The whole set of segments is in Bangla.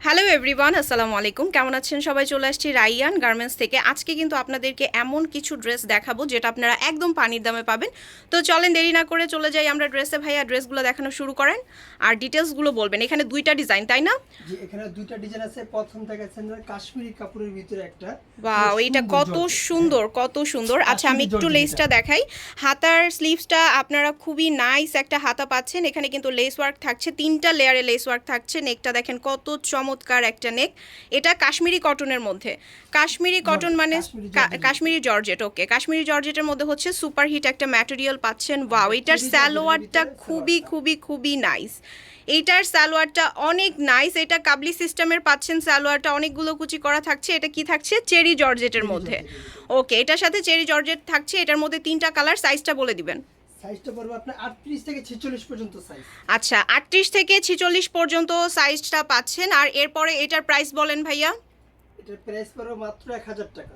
হ্যালো এভরিওয়ান, আসসালামু আলাইকুম। কেমন আছেন সবাই? চলে আসছি রাইয়ান গার্মেন্টস থেকে। আজকে কিন্তু আপনাদেরকে এমন কিছু ড্রেস দেখাবো যেটা আপনারা একদম পানির দামে পাবেন। তো চলেন দেরি না করে চলে যাই আমরা ড্রেসে। ভাইয়া ড্রেসগুলো দেখানো শুরু করেন আর ডিটেলসগুলো বলবেন। এখানে দুইটা ডিজাইন, তাই না? জি, এখানে দুইটা ডিজাইন আছে। প্রথম দেখাচ্ছেন কাশ্মীরি কাপড়ের ভিতরে একটা। ওয়াও, এটা কত সুন্দর, কত সুন্দর। আচ্ছা, আমি একটু লেসটা দেখাই। হাতার স্লিভসটা আপনারা খুবই নাইস একটা হাতা পাচ্ছেন। এখানে কিন্তু লেস ওয়ার্ক থাকছে, 3টা লেয়ারে লেস ওয়ার্ক থাকছে। নেকটা দেখেন কত চমৎকার একটা নেক। এটা কাশ্মীরি কটনের মধ্যে। কাশ্মীরি কটন মানে কাশ্মীরি জর্জেট। ওকে, কাশ্মীরি জর্জেটের মধ্যে হচ্ছে সুপার হিট একটা ম্যাটেরিয়াল পাচ্ছেন। ওয়াও, এটার সালোয়ারটা খুবই খুবই খুবই নাইস। এইটার সালোয়ারটা অনেক নাইস। এটা কাবলি সিস্টেমের পাচ্ছেন। সালোয়ারটা অনেকগুলো কুচি করা থাকছে। এটা কি থাকছে? চেরি জর্জেটের মধ্যে। ওকে, এটার সাথে চেরি জর্জেট থাকছে। এটার মধ্যে 3টা কালার। সাইজটা বলে দিবেন। সাইজটা পড়বে আপনার 38 থেকে 46 পর্যন্ত সাইজ। আচ্ছা, 38 থেকে 46 পর্যন্ত সাইজটা পাচ্ছেন। আর এরপরে এটার প্রাইস বলেন ভাইয়া। এটার প্রাইস পড়বে মাত্র 1000 টাকা।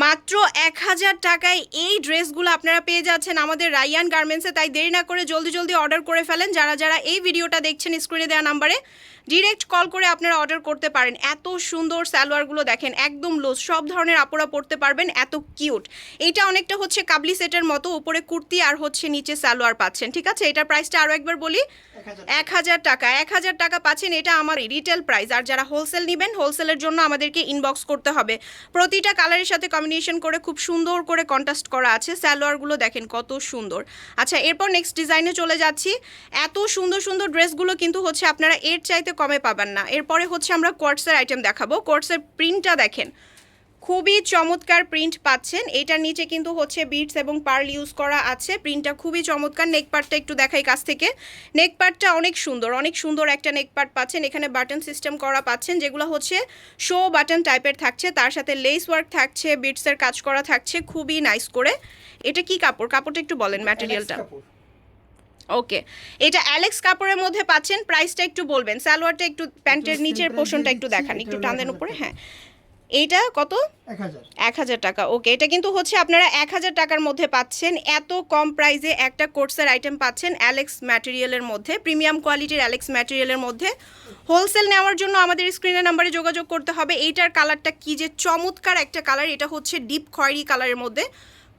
মাত্র 1000 টাকায় এই ড্রেসগুলো আপনারা পেয়ে যাচ্ছেন আমাদের রাইয়ান গার্মেন্টসে। তাই দেরি না করে জলদি জলদি অর্ডার করে ফেলেন। যারা যারা এই ভিডিওটা দেখছেন স্ক্রিনে দেওয়া নাম্বারে ডিরেক্ট কল করে আপনারা অর্ডার করতে পারেন। এত সুন্দর সালোয়ারগুলো দেখেন, একদম লোজ, সব ধরনের আপুরা পরতে পারবেন, এত কিউট। এইটা অনেকটা হচ্ছে কাবলি সেটের মতো, উপরে কুর্তি আর হচ্ছে নিচে সালোয়ার পাচ্ছেন। ঠিক আছে, এটার প্রাইসটা আরও একবার বলি, 1000 টাকা। 1000 টাকা পাচ্ছেন। এটা আমার রিটেল প্রাইস। আর যারা হোলসেল নেবেন, হোলসেলের জন্য আমাদেরকে ইনবক্স করতে হবে। প্রতিটা কালারের সাথে কম্বিনেশন করে খুব সুন্দর করে কন্ট্রাস্ট করা আছে। সালোয়ারগুলো দেখেন কত সুন্দর। আচ্ছা, এরপর নেক্সট ডিজাইনে চলে যাচ্ছি। এত সুন্দর সুন্দর ড্রেসগুলো কিন্তু হচ্ছে আপনারা এর চাইতে কমে পাবেন না। এরপরে হচ্ছে আমরা কোয়ার্টসের আইটেম দেখাবো। কোয়ার্টসের প্রিন্টটা দেখেন, খুবই চমৎকার প্রিন্ট পাচ্ছেন। এটার নিচে কিন্তু হচ্ছে বিটস এবং পার্ল ইউজ করা আছে। প্রিন্টটা খুবই চমৎকার। নেক পার্টটা একটু দেখাই কাছ থেকে। নেক পার্টটা অনেক সুন্দর, অনেক সুন্দর একটা নেক পার্ট পাচ্ছেন। এখানে বাটন সিস্টেম করা পাচ্ছেন, যেগুলো হচ্ছে শো বাটন টাইপের থাকছে। তার সাথে লেস ওয়ার্ক থাকছে, বিটসের কাজ করা থাকছে, খুবই নাইস করে। এটা কি কাপড়? কাপড়টা একটু বলেন, ম্যাটেরিয়ালটা। ওকে, এটা অ্যালেক্স কাপড়ের মধ্যে পাচ্ছেন। প্রাইসটা একটু বলবেন। সালোয়ারটা একটু, প্যান্টের নিচের পোর্শনটা একটু দেখান, একটু টান দেন উপরে। হ্যাঁ, এইটা কত? 1000 টাকা। ওকে, এটা কিন্তু হচ্ছে আপনারা 1000 টাকার মধ্যে পাচ্ছেন। এত কম প্রাইসে একটা কোর্সের আইটেম পাচ্ছেন অ্যালেক্স ম্যাটেরিয়ালের মধ্যে, প্রিমিয়াম কোয়ালিটির অ্যালেক্স ম্যাটেরিয়ালের মধ্যে। হোলসেল নেওয়ার জন্য আমাদের স্ক্রিনের নাম্বারে যোগাযোগ করতে হবে। এইটার কালারটা কি যে চমৎকার একটা কালার। এটা হচ্ছে ডিপ খয়েরি কালারের মধ্যে,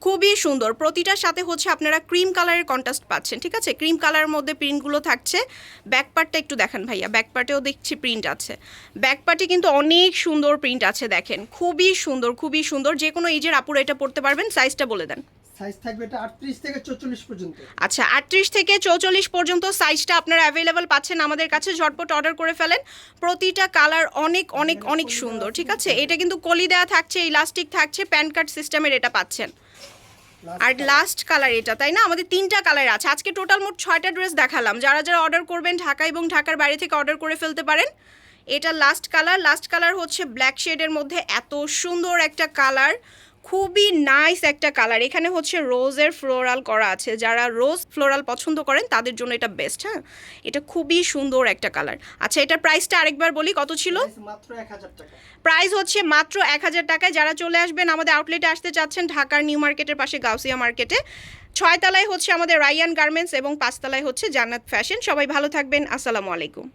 খুবই সুন্দর। প্রতিটার সাথে হচ্ছে আপনারা ক্রিম কালারের কন্ট্রাস্ট পাচ্ছেন। ঠিক আছে, ক্রিম কালারের মধ্যে প্রিন্টগুলো থাকছে। ব্যাক পার্টটা একটু দেখান ভাইয়া। ব্যাক পার্টেও দেখছি প্রিন্ট আছে। ব্যাক পার্টে কিন্তু অনেক সুন্দর প্রিন্ট আছে, দেখেন খুবই সুন্দর, খুবই সুন্দর। যে কোনো এজের আপুরা এটা পড়তে পারবেন। সাইজটা বলে দেন। সাইজ থাকবে এটা 38 থেকে 44 পর্যন্ত। আচ্ছা, 38 থেকে 44 পর্যন্ত সাইজটা আপনারা অ্যাভেলেবল পাচ্ছেন আমাদের কাছে। ঝটপট অর্ডার করে ফেলেন। প্রতিটা কালার অনেক অনেক অনেক সুন্দর। ঠিক আছে, এটা কিন্তু কলি দেওয়া থাকছে, ইলাস্টিক থাকছে, প্যান কার্ড সিস্টেমের এটা পাচ্ছেন। আর লাস্ট কালার এটা, তাই না? আমাদের 3টা কালার আছে। আজকে টোটাল মোট 6টা ড্রেস দেখালাম। যারা যারা অর্ডার করবেন ঢাকা এবং ঢাকার বাইরে থেকে অর্ডার করে ফেলতে পারেন। এটা লাস্ট কালার। লাস্ট কালার হচ্ছে ব্ল্যাক শেডের মধ্যে, এত সুন্দর একটা কালার, খুবই নাইস একটা কালার। এখানে হচ্ছে রোজের ফ্লোরাল করা আছে। যারা রোজ ফ্লোরাল পছন্দ করেন তাদের জন্য এটা বেস্ট। হ্যাঁ, এটা খুবই সুন্দর একটা কালার। আচ্ছা, এটার প্রাইসটা আরেকবার বলি, কত ছিল? মাত্র 1000 টাকা। প্রাইস হচ্ছে মাত্র 1000 টাকায়। যারা চলে আসবেন, আমাদের আউটলেটে আসতে চাচ্ছেন ঢাকার নিউ মার্কেটের পাশে গাউসিয়া মার্কেটে, 6 তলায় হচ্ছে আমাদের রাইয়ান গার্মেন্টস এবং 5 তলায় হচ্ছে জান্নাত ফ্যাশন। সবাই ভালো থাকবেন। আসসালামু আলাইকুম।